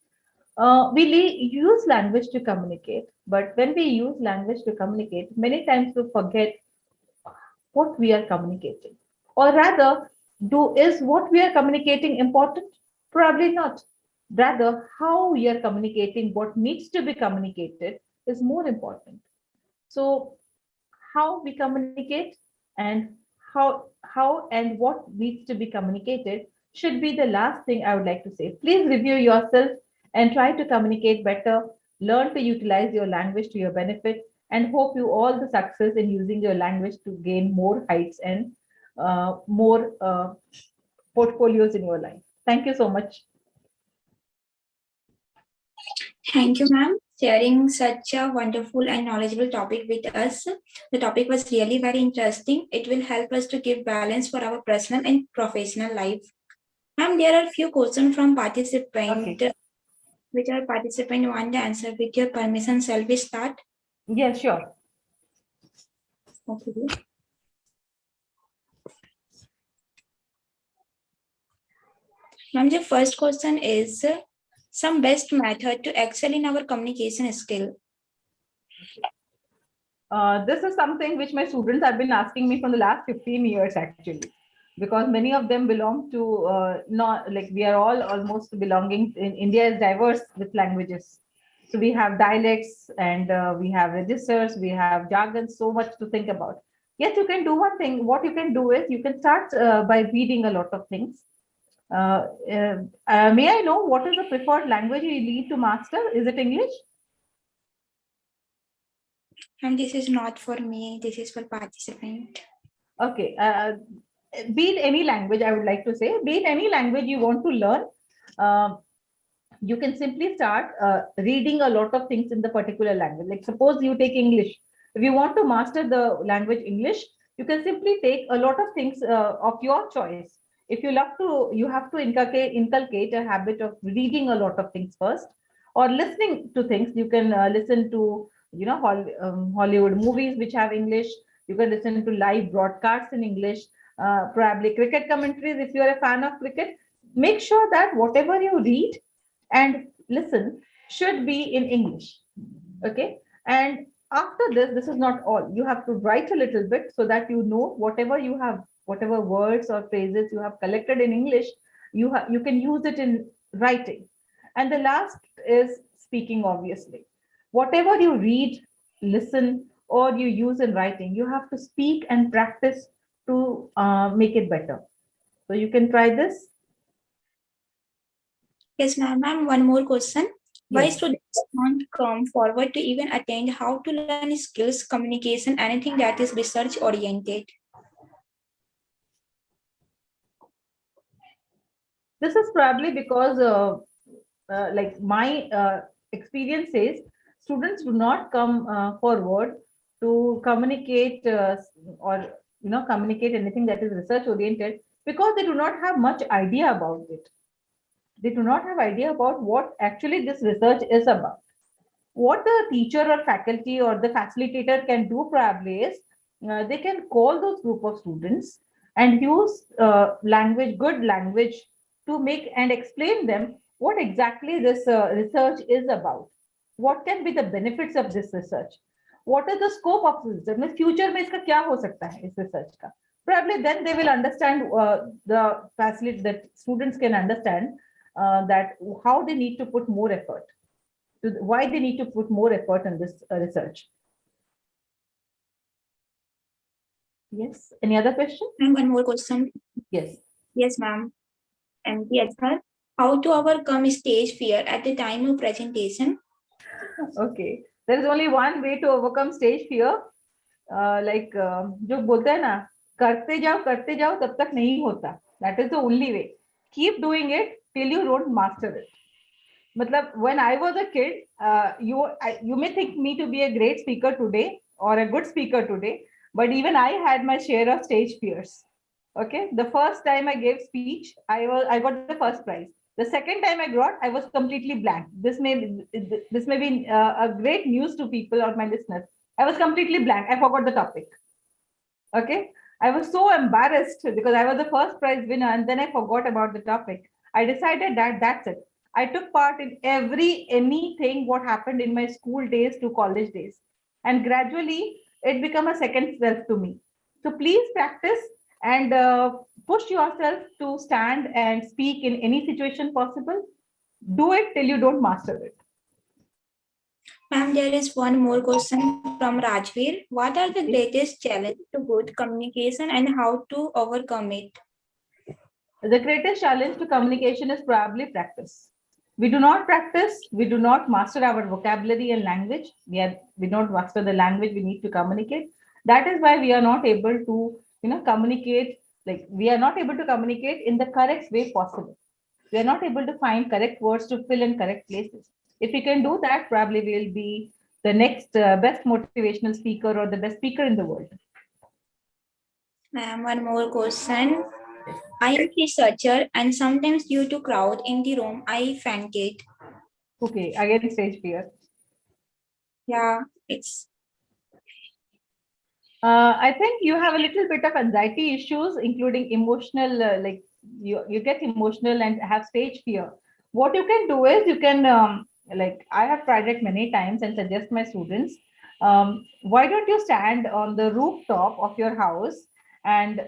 use language to communicate, but when we use language to communicate, many times we forget what we are communicating, or rather, is what we are communicating important? Probably not. Rather, how we are communicating what needs to be communicated is more important. So how we communicate and how and what needs to be communicated should be the last thing I would like to say. Please review yourself and try to communicate better. Learn to utilize your language to your benefit, and hope you all the success in using your language to gain more heights and more portfolios in your life. Thank you so much. Thank you, ma'am, sharing such a wonderful and knowledgeable topic with us. The topic was really very interesting. It will help us to give balance for our personal and professional life. Ma'am, there are few questions from participant, which our participant want to answer. With your permission, shall we start? Yes, sure. Okay. Ma'am, the first question is some best method to excel in our communication skill. This is something which my students have been asking me for the last 15 years, actually, because many of them belong to not like we are all almost belonging in India is diverse with languages. So we have dialects and we have registers, we have jargon, so much to think about. Yes, you can do one thing. What you can do is you can start by reading a lot of things. May I know what is the preferred language you need to master? Is it English? And this is not for me, this is for participant. Okay. Be it any language, I would like to say, be it any language you want to learn, you can simply start reading a lot of things in the particular language. Like suppose you take English. If you want to master the language English, you can simply take a lot of things of your choice. If you love to, you have to inculcate a habit of reading a lot of things first, or listening to things. You can listen to, Hollywood movies which have English. You can listen to live broadcasts in English, probably cricket commentaries if you're a fan of cricket. Make sure that whatever you read and listen should be in English. Okay. And after this is not all. You have to write a little bit so that you know whatever you have, whatever words or phrases you have collected in English, you can use it in writing. And the last is speaking, obviously. Whatever you read, listen, or you use in writing, you have to speak and practice to make it better. So you can try this. Yes, ma'am. One more question. Why Yes. students don't come forward to even attend how to learn skills, communication, anything that is research oriented? This is probably because like my experience says students do not come forward to communicate or communicate anything that is research oriented because they do not have much idea about it. They do not have idea about what actually this research is about. What the teacher or faculty or the facilitator can do probably is they can call those group of students and use good language to make and explain them what exactly this research is about. What can be the benefits of this research? What is the scope of this research? Means future में इसका क्या हो सकता है इस research का? Probably then they will understand the facility that students can understand that how they need to put more effort why they need to put more effort in this research. Yes. Any other question? And one more question. Yes. Yes, ma'am. And yes, sir. How to overcome stage fear at the time of presentation? Okay. There is only one way to overcome stage fear. जो बोलते हैं ना करते जाओ तब तक नहीं होता. That is the only way. Keep doing it till you don't master it. Matlab, when I was a kid, you may think me to be a great speaker today or a good speaker today, but even I had my share of stage fears. Okay, the first time I gave speech, I got the first prize. The second time I was completely blank. This may be a great news to people or my listeners. I was completely blank. I forgot the topic. Okay, I was so embarrassed because I was the first prize winner and then I forgot about the topic. I decided that that's it. I took part in anything what happened in my school days to college days, and gradually it became a second self to me. So please practice and push yourself to stand and speak in any situation possible. Do it till you don't master it. Ma'am, there is one more question from Rajveer. What are the greatest challenges to good communication and how to overcome it? The greatest challenge to communication is probably practice. We do not practice, we do not master our vocabulary and language. We don't master the language we need to communicate. That is why we are not able to, communicate, like we are not able to communicate in the correct way possible. We are not able to find correct words to fill in correct places. If we can do that, probably we'll be the next best motivational speaker or the best speaker in the world. Ma'am, one more question. I am a researcher and sometimes due to crowd in the room, I fainted. Okay, again, stage fear. Yeah, it's I think you have a little bit of anxiety issues, including emotional, like you get emotional and have stage fear. What you can do is you can, like I have tried it many times and suggest my students, why don't you stand on the rooftop of your house and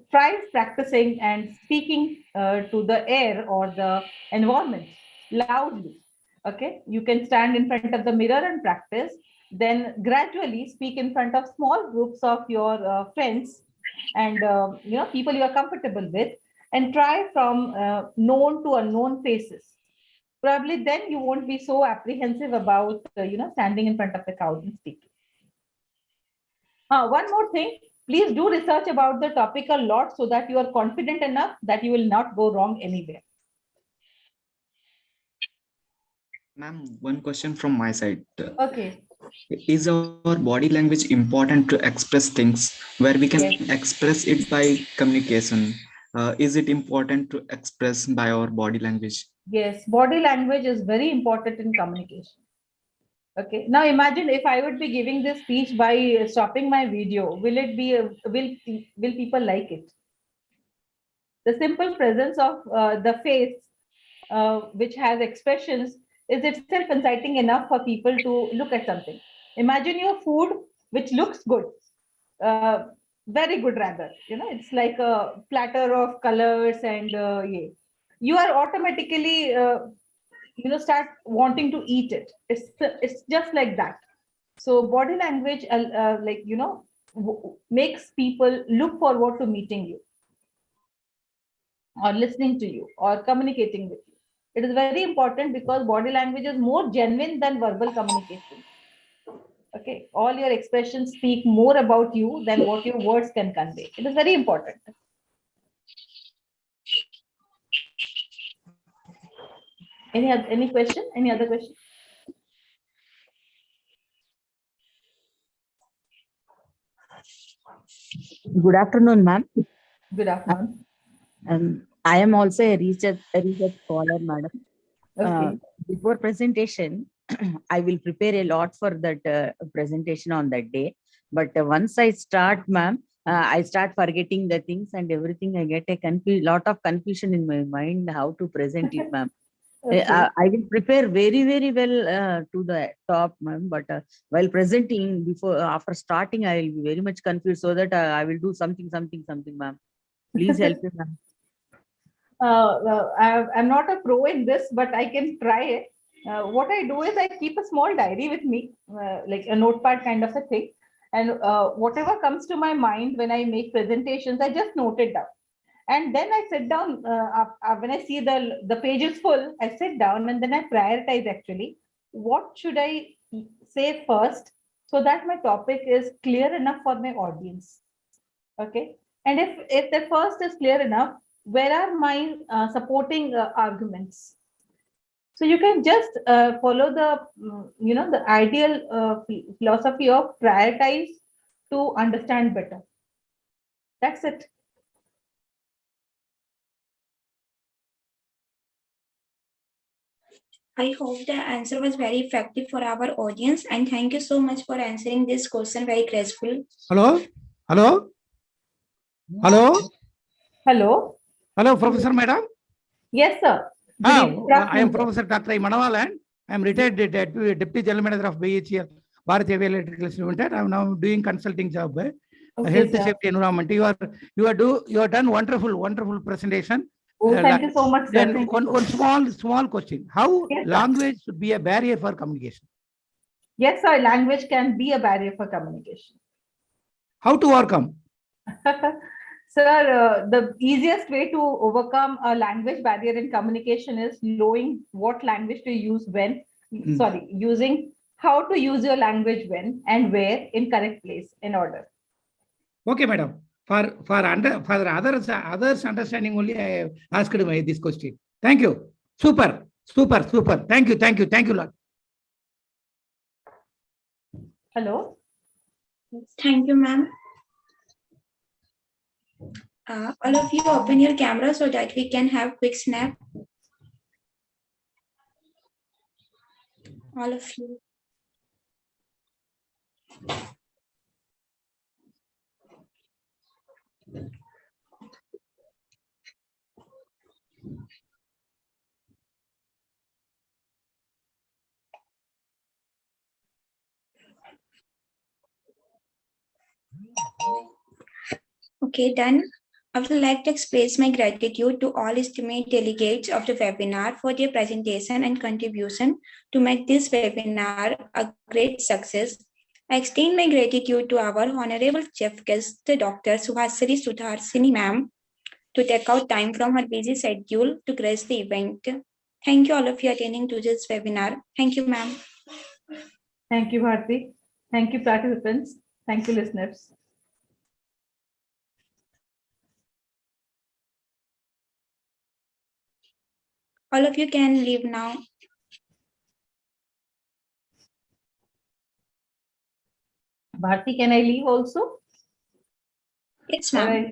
try practicing and speaking to the air or the environment loudly. Okay, you can stand in front of the mirror and practice, then gradually speak in front of small groups of your friends and people you are comfortable with, and try from known to unknown faces. Probably then you won't be so apprehensive about standing in front of the crowd and speaking. One more thing, please do research about the topic a lot so that you are confident enough that you will not go wrong anywhere. Ma'am, one question from my side. Okay. Is our body language important to express things where we can Yes. express it by communication? Is it important to express by our body language? Yes, body language is very important in communication. Okay. Now imagine if I would be giving this speech by stopping my video, will it be will people like it? The simple presence of the face, which has expressions, is itself inciting enough for people to look at something. Imagine your food which looks good, uh, very good rather. It's like a platter of colors and yeah, you are automatically start wanting to eat it. It's just like that. So body language makes people look forward to meeting you or listening to you or communicating with you. It is very important because body language is more genuine than verbal communication. Okay, all your expressions speak more about you than what your words can convey. It is very important. Any question? Any other question? Good afternoon, ma'am. Good afternoon. I am also a research scholar, madam. Okay. Before presentation, I will prepare a lot for that presentation on that day. But once I start, ma'am, I start forgetting the things and everything. I get a lot of confusion in my mind how to present it, ma'am. Okay. I will prepare very, very well to the top, ma'am. But while presenting, after starting, I will be very much confused. So that I will do something, ma'am. Please help me, ma'am. I'm not a pro in this, but I can try it. What I do is I keep a small diary with me, like a notepad kind of a thing. And whatever comes to my mind when I make presentations, I just note it down. And then I sit down, when I see the page is full, I sit down and then I prioritize actually. What should I say first so that my topic is clear enough for my audience? Okay. And if the first is clear enough, where are my supporting arguments? So you can just follow the ideal philosophy of prioritize to understand better. That's it. I hope the answer was very effective for our audience, and thank you so much for answering this question very graceful. Hello? Hello? Hello? Hello. Hello, Professor Madam? Yes, sir. I Good am afternoon, sir. Professor Dr. Manavalan. I am retired Deputy General Manager of BHEL, Bharat Heavy Electricals Limited. I am now doing consulting job, Okay, health, sir. safety, environment. You have done wonderful presentation. Oh, thank you so much, sir. Then Thank you. one small question. How Yes, sir. language should be a barrier for communication? Yes, sir. Language can be a barrier for communication. How to overcome? Sir, the easiest way to overcome a language barrier in communication is knowing what language to use when, using how to use your language when and where in correct place in order. Okay, madam. For others understanding only, I asked this question. Thank you. Super. Thank you, Lord. Hello. Thank you, ma'am. All of you open your camera so that we can have quick snap. All of you. Okay, done. I would like to express my gratitude to all esteemed delegates of the webinar for their presentation and contribution to make this webinar a great success. I extend my gratitude to our honorable chief guest, Dr. Suhasini Sudharsini ma'am, to take out time from her busy schedule to grace the event. Thank you all of you attending to this webinar. Thank you, ma'am. Thank you, Bharti. Thank you, participants. Thank you, listeners. All of you can leave now. Bharti, can I leave also? Yes, ma'am.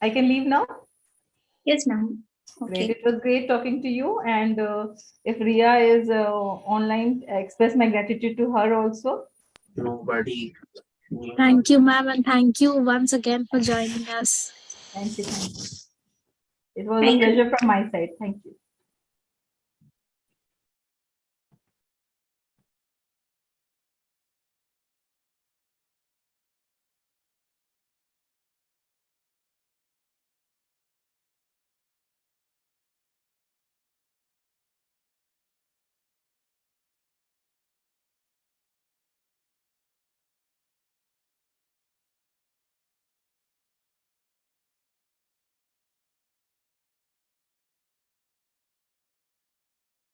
I can leave now? Yes, ma'am. Great. Okay. It was great talking to you. And if Ria is online, I express my gratitude to her also. Nobody. Thank you, ma'am, and thank you once again for joining us. Thank you. It was a pleasure from my side. Thank you.